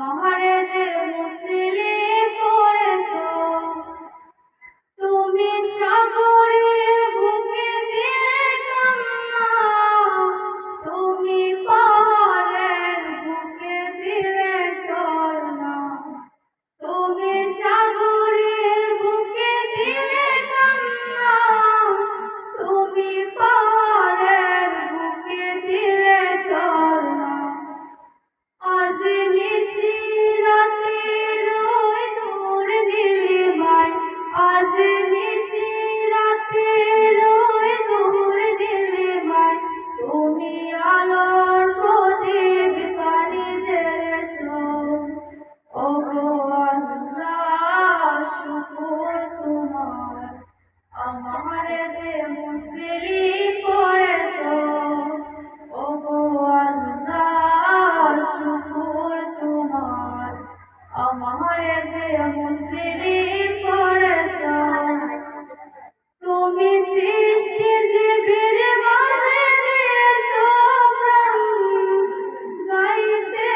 আমারে যে মুসলিম করেছো, তুমি সাগরের বুকে দিলে কান্না, তুমি পাহাড়ের বুকে দিলে ঝরনা, তুমি সাগরের বুকে দিলে কান্না, তুমি পাহাড়ের বুকে দিলে ঝরনা। আজ নিশি রাতের ওই দূর নীলিমায়, আজ নিশি রাতের ওই দূর নীলিমায়, তুমি আলোর প্রদীপ পানি জ্বেলেছো। ওগো আল্লাহ শুকর তোমার, আমারে যে মুসলিম করেছো। ওগো আল্লাহ শুকর তোমার, আমারে যে মুসলিম করেছো। তুমি সৃষ্টি জীবের মাঝে দিয়েছো প্রাণ, গাইতে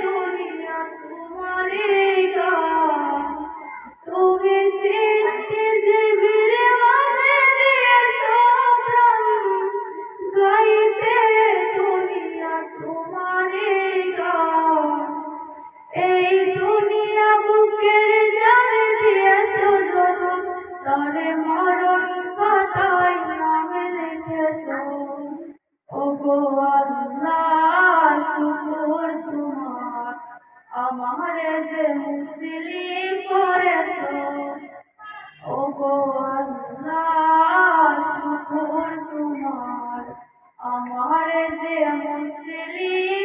দুনিয়া তোমারই গান। তুমি সৃষ্টি জীবের মাঝে দিয়েছো প্রাণ, গাইতে দুনিয়া তোমারই গান। এই দুনিয়া বুকের যারে দিয়েছো জনম, তারে মরণ খাতায় নামে লিখেছো। ওগো আল্লাহ শুকর তোমার, আমারে যে মুসলিম করেছো। ওগো আল্লাহ শুকর তোমার, আমারে যে মুসলিম